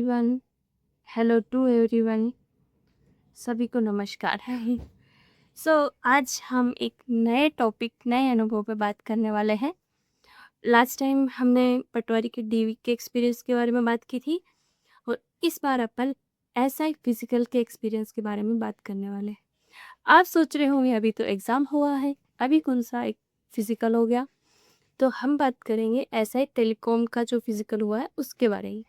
Everyone, hello to everyone, सभी को नमस्कार। आज हम एक नए टॉपिक, नए अनुभव पे बात करने वाले हैं। लास्ट टाइम हमने पटवारी के डीवी के एक्सपीरियंस के बारे में बात की थी और इस बार अपन एसआई फिजिकल के एक्सपीरियंस के बारे में बात करने वाले हैं। आप सोच रहे होंगे अभी तो एग्ज़ाम हुआ है, अभी कौन सा एक फिजिकल हो गया। तो हम बात करेंगे एसआई टेलीकॉम का जो फिजिकल हुआ है उसके बारे में,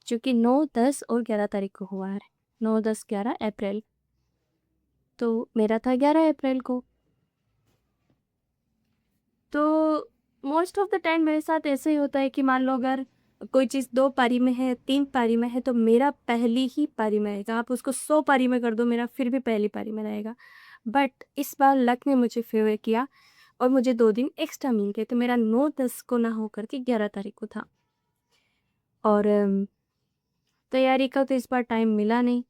जो कि 9, 10 और 11 तारीख को हुआ है। 9, 10, 11 अप्रैल। तो मेरा था 11 अप्रैल को। तो मोस्ट ऑफ द टाइम मेरे साथ ऐसे ही होता है कि मान लो अगर कोई चीज़ 2 पारी में है, 3 पारी में है, तो मेरा पहली ही पारी में रहेगा। आप उसको 100 पारी में कर दो, मेरा फिर भी पहली पारी में रहेगा। बट इस बार लक ने मुझे फ़ेवर किया और मुझे 2 दिन एक्स्ट्रा मिल गए, तो मेरा 9, 10 को ना होकर के 11 तारीख को था। और तैयारी का तो इस बार टाइम मिला नहीं।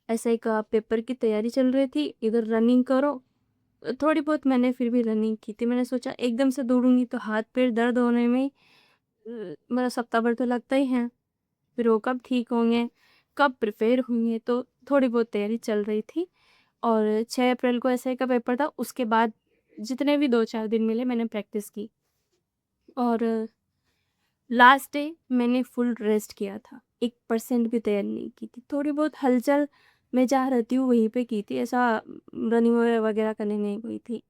ऐसा ही का पेपर की तैयारी चल रही थी, इधर रनिंग करो। थोड़ी बहुत मैंने फिर भी रनिंग की थी। मैंने सोचा एकदम से दौड़ूंगी तो हाथ पैर दर्द होने में मेरा सप्ताह भर तो लगता ही है। फिर वो कब ठीक होंगे, कब प्रिपेयर होंगे, तो थोड़ी बहुत तैयारी चल रही थी। और 6 अप्रैल को ऐसे का पेपर था। उसके बाद जितने भी 2-4 दिन मिले मैंने प्रैक्टिस की और लास्ट डे मैंने फुल रेस्ट किया था। 1% भी तैयारी नहीं की थी। थोड़ी बहुत हलचल मैं जहाँ रहती हूँ वहीं पे की थी, ऐसा रनिंग वगैरह करने नहीं गई थी।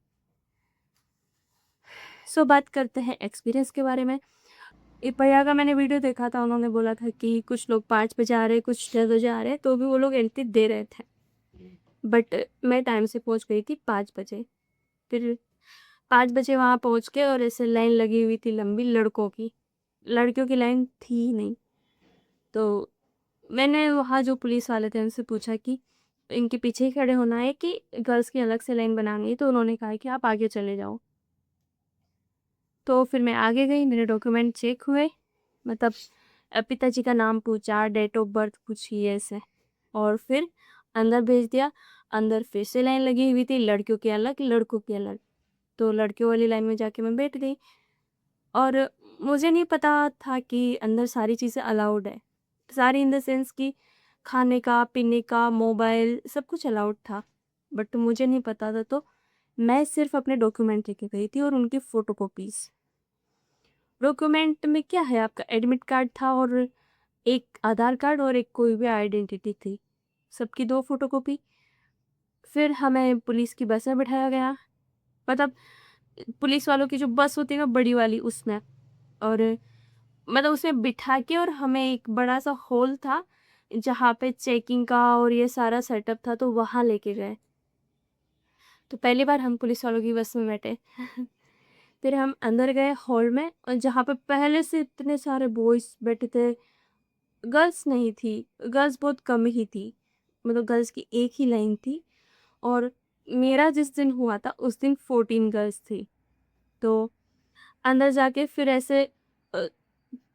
बात करते हैं एक्सपीरियंस के बारे में। एक भैया का मैंने वीडियो देखा था, उन्होंने बोला था कि कुछ लोग 5 बजे आ रहे, कुछ 10 बजे आ रहे, तो भी वो लोग एंट्री दे रहे थे। बट मैं टाइम से पहुँच गई थी 5 बजे। फिर 5 बजे वहाँ पहुँच के और ऐसे लाइन लगी हुई थी लंबी लड़कों की। लड़कियों की लाइन थी ही नहीं। तो मैंने वहाँ जो पुलिस वाले थे उनसे पूछा कि इनके पीछे ही खड़े होना है कि गर्ल्स की अलग से लाइन बनानी है, तो उन्होंने कहा कि आप आगे चले जाओ। तो फिर मैं आगे गई, मेरे डॉक्यूमेंट चेक हुए, मतलब पिताजी का नाम पूछा, डेट ऑफ बर्थ पूछी ऐसे, और फिर अंदर भेज दिया। अंदर फिर से लाइन लगी हुई थी, लड़कियों की अलग लड़कों की अलग। तो लड़कियों वाली लाइन में जाके मैं बैठ गई और मुझे नहीं पता था कि अंदर सारी चीज़ें अलाउड है। सारी इन द सेंस कि खाने का, पीने का, मोबाइल सब कुछ अलाउड था। बट मुझे नहीं पता था, तो मैं सिर्फ अपने डॉक्यूमेंट लेके गई थी और उनकी फ़ोटोकॉपीज़। डॉक्यूमेंट में क्या है, आपका एडमिट कार्ड था और एक आधार कार्ड और एक कोई भी आइडेंटिटी थी, सबकी 2 फ़ोटोकॉपी। फिर हमें पुलिस की बस में बिठाया गया, मतलब पुलिस वालों की जो बस होती है ना बड़ी वाली, उसमें। और मतलब उसमें बिठा के और हमें एक बड़ा सा हॉल था जहाँ पे चेकिंग का और ये सारा सेटअप था, तो वहाँ लेके गए। तो पहली बार हम पुलिस वालों की बस में बैठे। फिर हम अंदर गए हॉल में, और जहाँ पे पहले से इतने सारे बॉयज़ बैठे थे, गर्ल्स नहीं थी। गर्ल्स बहुत कम ही थी, मतलब गर्ल्स की एक ही लाइन थी। और मेरा जिस दिन हुआ था उस दिन 14 गर्ल्स थी। तो अंदर जाके फिर ऐसे अ,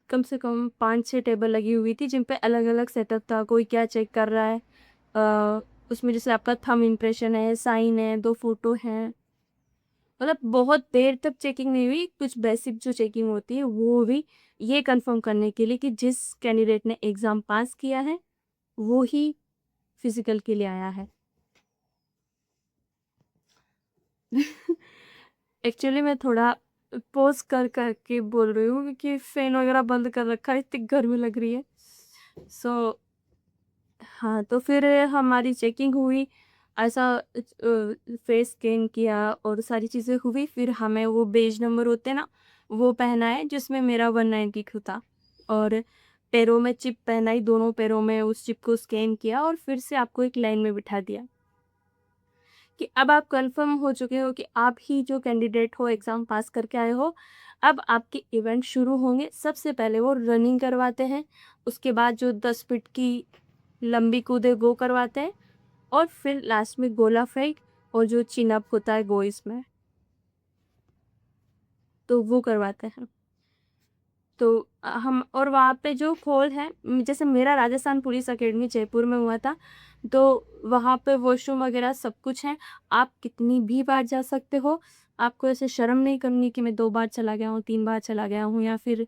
कम से कम 5-6 टेबल लगी हुई थी जिन पे अलग-अलग सेटअप था। कोई क्या चेक कर रहा है, उसमें जैसे आपका थंब इम्प्रेशन है, साइन है, 2 फ़ोटो हैं। मतलब बहुत देर तक चेकिंग नहीं हुई, कुछ बेसिक जो चेकिंग होती है वो भी, ये कन्फर्म करने के लिए कि जिस कैंडिडेट ने एग्ज़ाम पास किया है, वो ही फिज़िकल के लिए आया है। एक्चुअली मैं थोड़ा पॉज़ कर के बोल रही हूँ क्योंकि फ़ैन वगैरह बंद कर रखा है, इतनी गर्मी लग रही है। सो हाँ, तो फिर हमारी चेकिंग हुई, ऐसा फेस स्कैन किया और सारी चीज़ें हुई। फिर हमें वो बेज नंबर होते हैं ना, वो पहनाए जिसमें मेरा 192 था, और पैरों में चिप पहनाई, दोनों पैरों में उस चिप को स्कैन किया और फिर से आपको एक लाइन में बिठा दिया कि अब आप कन्फर्म हो चुके हो कि आप ही जो कैंडिडेट हो, एग्ज़ाम पास करके आए हो। अब आपके इवेंट शुरू होंगे। सबसे पहले वो रनिंग करवाते हैं, उसके बाद जो 10 फीट की लंबी कूद है वो करवाते हैं, और फिर लास्ट में गोला फेंक और जो चिन अप होता है बॉयज़ में, तो वो करवाते हैं। तो हम और वहाँ पे जो खोल है, जैसे मेरा राजस्थान पुलिस अकेडमी जयपुर में हुआ था, तो वहाँ पे वॉशरूम वगैरह सब कुछ है। आप कितनी भी बार जा सकते हो। आपको ऐसे शर्म नहीं करनी कि मैं 2 बार चला गया हूँ, 3 बार चला गया हूँ या फिर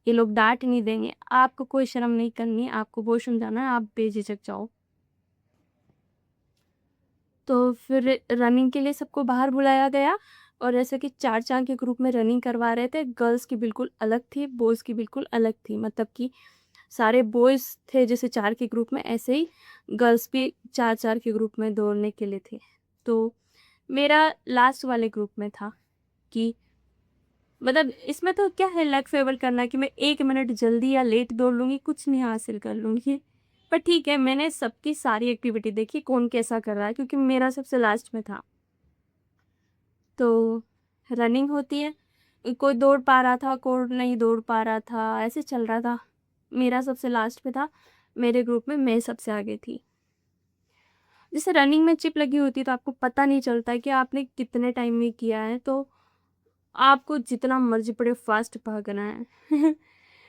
ये लोग डाँट नहीं देंगे, आपको कोई शर्म नहीं करनी, आपको वॉशरूम जाना है, आप बेझिझक जाओ। तो फिर रनिंग के लिए सबको बाहर बुलाया गया और जैसे कि 4-4 के ग्रुप में रनिंग करवा रहे थे। गर्ल्स की बिल्कुल अलग थी, बॉयज़ की बिल्कुल अलग थी। मतलब कि सारे बॉयज़ थे जैसे 4 के ग्रुप में, ऐसे ही गर्ल्स भी 4-4 के ग्रुप में दौड़ने के लिए थे। तो मेरा लास्ट वाले ग्रुप में था कि मतलब इसमें तो क्या है लक फ़ेवर करना कि मैं 1 मिनट जल्दी या लेट दौड़ लूँगी, कुछ नहीं हासिल कर लूँगी। पर ठीक है, मैंने सबकी सारी एक्टिविटी देखी, कौन कैसा कर रहा है क्योंकि मेरा सबसे लास्ट में था। तो रनिंग होती है, कोई दौड़ पा रहा था, कोई नहीं दौड़ पा रहा था, ऐसे चल रहा था। मेरा सबसे लास्ट पे था, मेरे ग्रुप में मैं सबसे आगे थी। जैसे रनिंग में चिप लगी होती है तो आपको पता नहीं चलता है कि आपने कितने टाइम में किया है, तो आपको जितना मर्ज़ी पड़े फ़ास्ट भागना है।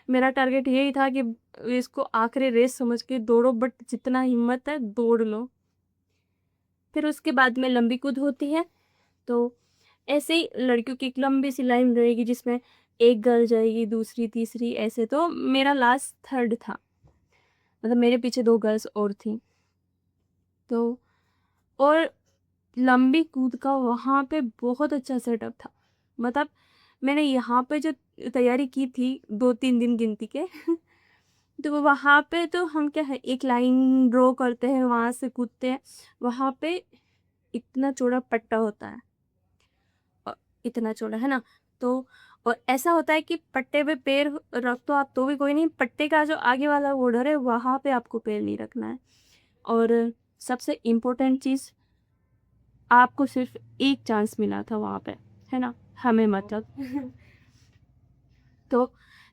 मेरा टारगेट यही था कि इसको आखिरी रेस समझ के दौड़ो बट जितना हिम्मत है दौड़ लो। फिर उसके बाद में लंबी कूद होती है, तो ऐसे ही लड़कियों की एक लंबी सी लाइन रहेगी जिसमें एक गर्ल जाएगी, दूसरी, तीसरी ऐसे तो मेरा लास्ट थर्ड था। मतलब मेरे पीछे 2 गर्ल्स और थीं। तो और लंबी कूद का वहाँ पे बहुत अच्छा सेटअप था। मतलब मैंने यहाँ पे जो तैयारी की थी 2-3 दिन गिनती के तो वहाँ पे तो हम क्या है एक लाइन ड्रॉ करते हैं, वहाँ से कूदते हैं। वहाँ पे इतना चौड़ा पट्टा होता है। अ, इतना चौड़ा, है ना? तो और ऐसा होता है कि पट्टे पे पैर रख दो आप तो भी कोई नहीं, पट्टे का जो आगे वाला बॉर्डर है वहाँ पे आपको पैर नहीं रखना है। और सबसे इम्पोर्टेंट चीज़, आपको सिर्फ़ एक चांस मिला था वहाँ पे, है ना? हमें मतलब तो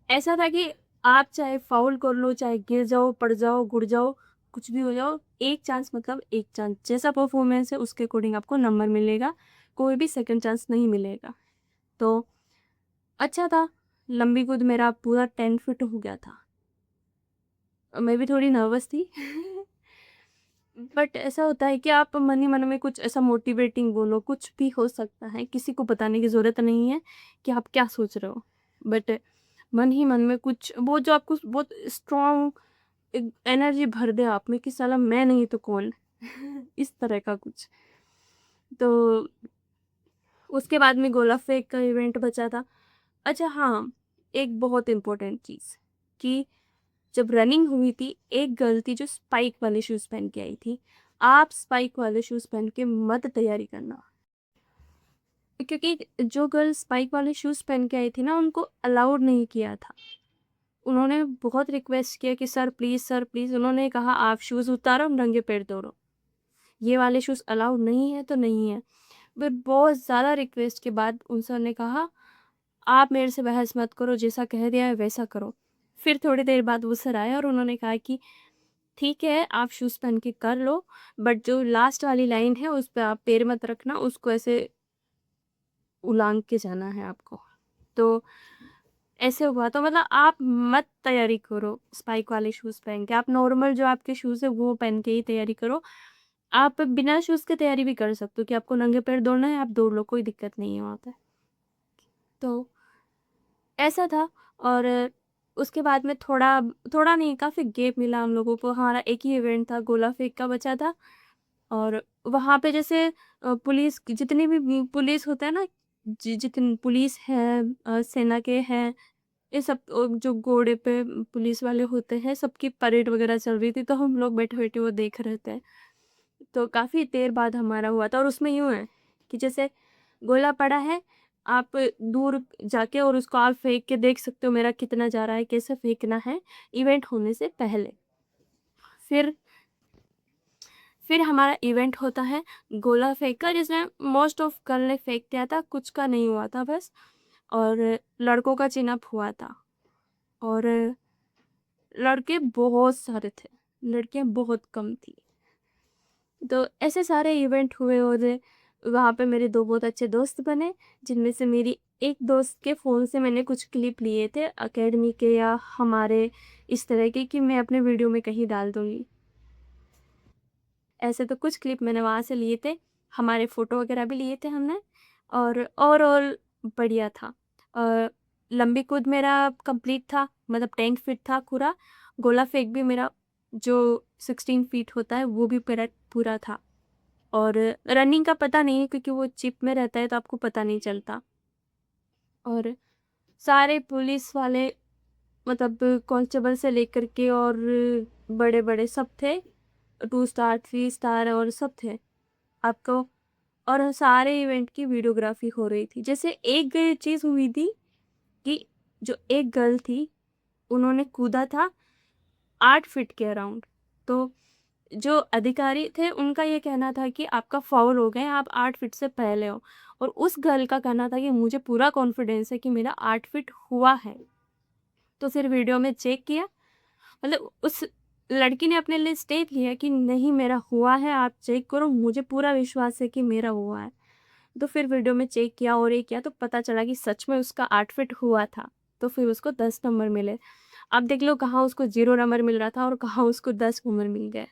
ऐसा था कि आप चाहे फ़ाउल कर लो, चाहे गिर जाओ, पड़ जाओ, गुड़ जाओ, कुछ भी हो जाओ, एक चांस मतलब एक चांस। जैसा परफ़ॉर्मेंस है उसके अकॉर्डिंग आपको नंबर मिलेगा, कोई भी सेकंड चांस नहीं मिलेगा। तो अच्छा था, लंबी कूद मेरा पूरा 10 फीट हो गया था। मैं भी थोड़ी नर्वस थी। बट ऐसा होता है कि आप मन ही मन में कुछ ऐसा मोटिवेटिंग बोलो, कुछ भी हो सकता है, किसी को बताने की ज़रूरत नहीं है कि आप क्या सोच रहे हो। बट मन ही मन में कुछ वो जो आपको बहुत स्ट्रॉन्ग एक एनर्जी भर दे आप में कि साला मैं नहीं तो कौन? इस तरह का कुछ। तो उसके बाद में गोला फेंक का इवेंट बचा था। अच्छा हाँ, एक बहुत इम्पोर्टेंट चीज़ कि जब रनिंग हुई थी, एक गर्ल थी जो स्पाइक वाले शूज़ पहन के आई थी। आप स्पाइक वाले शूज़ पहन के मत तैयारी करना। क्योंकि जो गर्ल स्पाइक वाले शूज़ पहन के आई थी ना, उनको अलाउड नहीं किया था। उन्होंने बहुत रिक्वेस्ट किया कि सर प्लीज़, उन्होंने कहा आप शूज़ उतारो, नंगे पैर दौड़ो। ये वाले शूज़ अलाउड नहीं है तो नहीं है। फिर बहुत ज़्यादा रिक्वेस्ट के बाद उन सर ने कहा, आप मेरे से बहस मत करो, जैसा कह दिया है वैसा करो। फिर थोड़ी देर बाद वो सर आए और उन्होंने कहा कि ठीक है, आप शूज़ पहन के कर लो, बट जो लास्ट वाली लाइन है उस पे आप पैर मत रखना, उसको ऐसे उलांग के जाना है आपको। तो ऐसे हुआ तो मतलब आप मत तैयारी करो स्पाइक वाले शूज़ पहन के, आप नॉर्मल जो आपके शूज़ है वो पहन के ही तैयारी करो। आप बिना शूज़ के तैयारी भी कर सकते हो कि आपको नंगे पैर दौड़ना है, आप दौड़ लो, कोई दिक्कत नहीं है वहाँ पे। तो ऐसा था और उसके बाद में थोड़ा थोड़ा नहीं काफ़ी गैप मिला हम लोगों को। हमारा एक ही इवेंट था, गोला फेंक का बचा था और वहाँ पे जैसे पुलिस जितनी भी पुलिस होता है ना, जितनी पुलिस है सेना के हैं, ये सब जो घोड़े पे पुलिस वाले होते हैं, सबकी परेड वगैरह चल रही थी, तो हम लोग बैठे-बैठे वो देख रहे थे। तो काफ़ी देर बाद हमारा हुआ था और उसमें यूँ है कि जैसे गोला पड़ा है, आप दूर जाके और उसको आप फेंक के देख सकते हो मेरा कितना जा रहा है, कैसे फेंकना है, इवेंट होने से पहले। फिर फिर हमारा इवेंट होता है गोला फेंक का, जिसमें मोस्ट ऑफ गर्ल ने फेंक दिया था, कुछ का नहीं हुआ था बस और लड़कों का चिन अप हुआ था और लड़के बहुत सारे थे, लड़कियाँ बहुत कम थी। तो ऐसे सारे इवेंट हुए और वहाँ पे मेरे 2 बहुत अच्छे दोस्त बने, जिनमें से मेरी एक दोस्त के फ़ोन से मैंने कुछ क्लिप लिए थे अकेडमी के या हमारे इस तरह के कि मैं अपने वीडियो में कहीं डाल दूँगी। ऐसे तो कुछ क्लिप मैंने वहाँ से लिए थे, हमारे फ़ोटो वगैरह भी लिए थे हमने और ओवरऑल बढ़िया था। लंबी कूद मेरा कंप्लीट था, मतलब 10 फीट था पूरा। गोला फेंक भी मेरा जो 16 फीट होता है वो भी मेरा पूरा था। और रनिंग का पता नहीं है क्योंकि वो चिप में रहता है तो आपको पता नहीं चलता। और सारे पुलिस वाले, मतलब कांस्टेबल से लेकर के और बड़े बड़े सब थे, 2 स्टार 3 स्टार और सब थे आपको। और सारे इवेंट की वीडियोग्राफी हो रही थी। जैसे एक चीज़ हुई थी कि जो एक गर्ल थी उन्होंने कूदा था 8 फीट के अराउंड। तो जो अधिकारी थे उनका ये कहना था कि आपका फाउल हो गया, आप 8 फीट से पहले हो। और उस गर्ल का कहना था कि मुझे पूरा कॉन्फिडेंस है कि मेरा 8 फीट हुआ है। तो फिर वीडियो में चेक किया, मतलब उस लड़की ने अपने लिए स्टेप लिया कि नहीं मेरा हुआ है, आप चेक करो, मुझे पूरा विश्वास है कि मेरा हुआ है। तो फिर वीडियो में चेक किया और ये किया तो पता चला कि सच में उसका 8 फीट हुआ था। तो फिर उसको 10 नंबर मिले। आप देख लो कहाँ उसको 0 नंबर मिल रहा था और कहाँ उसको 10 नंबर मिल गए।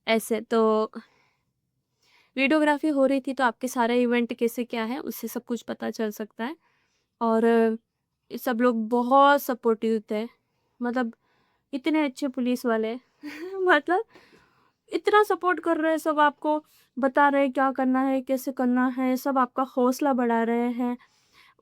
ऐसे तो वीडियोग्राफी हो रही थी तो आपके सारा इवेंट कैसे क्या है उससे सब कुछ पता चल सकता है। और सब लोग बहुत सपोर्टिव थे, मतलब इतने अच्छे पुलिस वाले मतलब इतना सपोर्ट कर रहे हैं सब, आपको बता रहे हैं क्या करना है कैसे करना है, सब आपका हौसला बढ़ा रहे हैं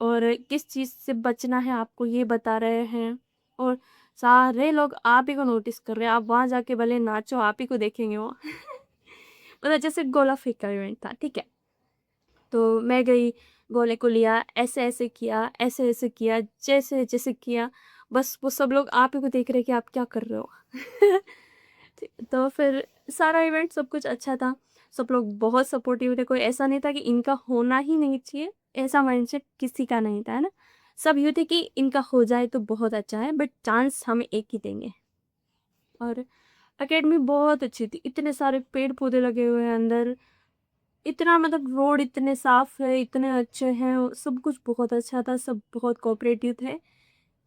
और किस चीज़ से बचना है आपको ये बता रहे हैं। और सारे लोग आप ही को नोटिस कर रहे हैं, आप वहाँ जाके भले नाचो आप ही को देखेंगे वो मतलब जैसे गोला फेंक का इवेंट था, ठीक है। तो मैं गई, गोले को लिया, ऐसे-ऐसे किया, ऐसे-ऐसे किया, जैसे-जैसे किया, बस वो सब लोग आप ही को देख रहे हैं कि आप क्या कर रहे हो। तो फिर सारा इवेंट सब कुछ अच्छा था, सब लोग बहुत सपोर्टिव थे, कोई ऐसा नहीं था कि इनका होना ही नहीं चाहिए, ऐसा माइंडसेट किसी का नहीं था, है ना? सब यूँ थे कि इनका हो जाए तो बहुत अच्छा है, बट चांस हम एक ही देंगे। और अकेडमी बहुत अच्छी थी, इतने सारे पेड़-पौधे लगे हुए हैं अंदर, इतना मतलब रोड इतने साफ है, इतने अच्छे हैं, सब कुछ बहुत अच्छा था, सब बहुत कोऑपरेटिव थे।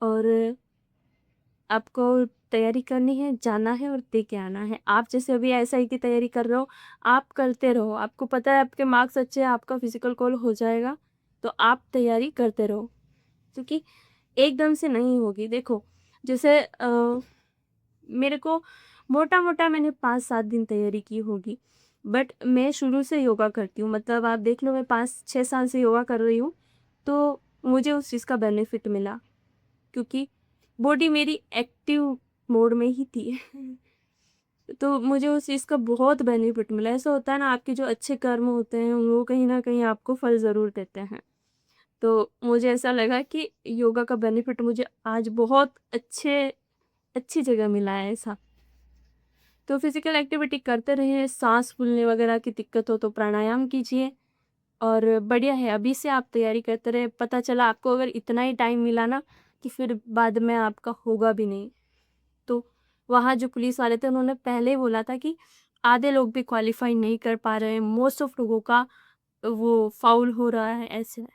और आपको तैयारी करनी है, जाना है और दे के आना है। आप जैसे अभी एसआई की तैयारी कर रहे हो, आप करते रहो। आपको पता है आपके मार्क्स अच्छे हैं, आपका फिजिकल कॉल हो जाएगा, तो आप तैयारी करते रहो, क्योंकि एकदम से नहीं होगी। देखो जैसे मेरे को मोटा-मोटा मैंने 5-7 दिन तैयारी की होगी, बट मैं शुरू से योगा करती हूँ, मतलब आप देख लो मैं 5-6 साल से योगा कर रही हूँ, तो मुझे उस चीज़ का बेनिफिट मिला, क्योंकि बॉडी मेरी एक्टिव मोड में ही थी। तो मुझे उस चीज़ का बहुत बेनिफिट मिला। ऐसा होता है ना, आपके जो अच्छे कर्म होते हैं वो कहीं न कहीं आपको फल ज़रूर देते हैं। तो मुझे ऐसा लगा कि योगा का बेनिफिट मुझे आज बहुत अच्छी जगह मिला है ऐसा। तो फिज़िकल एक्टिविटी करते रहिए, साँस फूलने वगैरह की दिक्कत हो तो प्राणायाम कीजिए और बढ़िया है, अभी से आप तैयारी करते रहे। पता चला आपको अगर इतना ही टाइम मिला ना कि फिर बाद में आपका होगा भी नहीं। तो वहाँ जो पुलिस वाले थे उन्होंने पहले ही बोला था कि आधे लोग भी क्वालीफाई नहीं कर पा रहे हैं, मोस्ट ऑफ लोगों का वो फाउल हो रहा है ऐसे।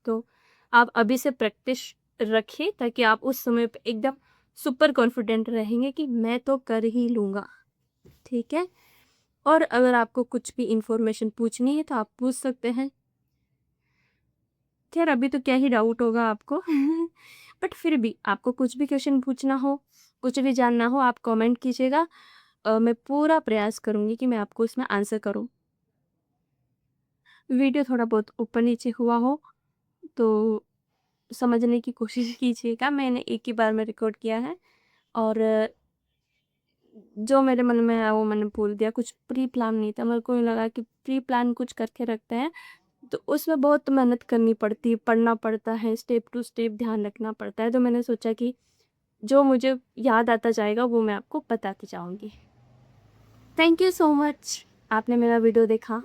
तो आप अभी से प्रैक्टिस रखिए ताकि आप उस समय पे एकदम सुपर कॉन्फिडेंट रहेंगे कि मैं तो कर ही लूँगा, ठीक है? और अगर आपको कुछ भी इन्फॉर्मेशन पूछनी है तो आप पूछ सकते हैं। खैर अभी तो क्या ही डाउट होगा आपको बट फिर भी आपको कुछ भी क्वेश्चन पूछना हो, कुछ भी जानना हो आप कमेंट कीजिएगा। मैं पूरा प्रयास करूँगी कि मैं आपको इसमें आंसर करूँ। वीडियो थोड़ा बहुत ऊपर-नीचे हुआ हो तो समझने की कोशिश कीजिएगा। मैंने एक ही बार में रिकॉर्ड किया है और जो मेरे मन में आया वो मैंने बोल दिया, कुछ प्री प्लान नहीं था। मेरे को ये लगा कि प्री प्लान कुछ करके रखते हैं तो उसमें बहुत मेहनत करनी पड़ती है, पढ़ना पड़ता है, स्टेप टू स्टेप ध्यान रखना पड़ता है। तो मैंने सोचा कि जो मुझे याद आता जाएगा वो मैं आपको बताती जाऊँगी। थैंक यू सो मच, आपने मेरा वीडियो देखा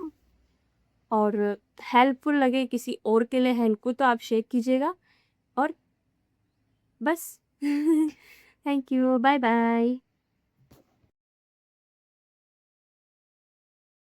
और हेल्पफुल लगे किसी और के लिए हेल्प को तो आप शेयर कीजिएगा और बस थैंक यू, बाय बाय।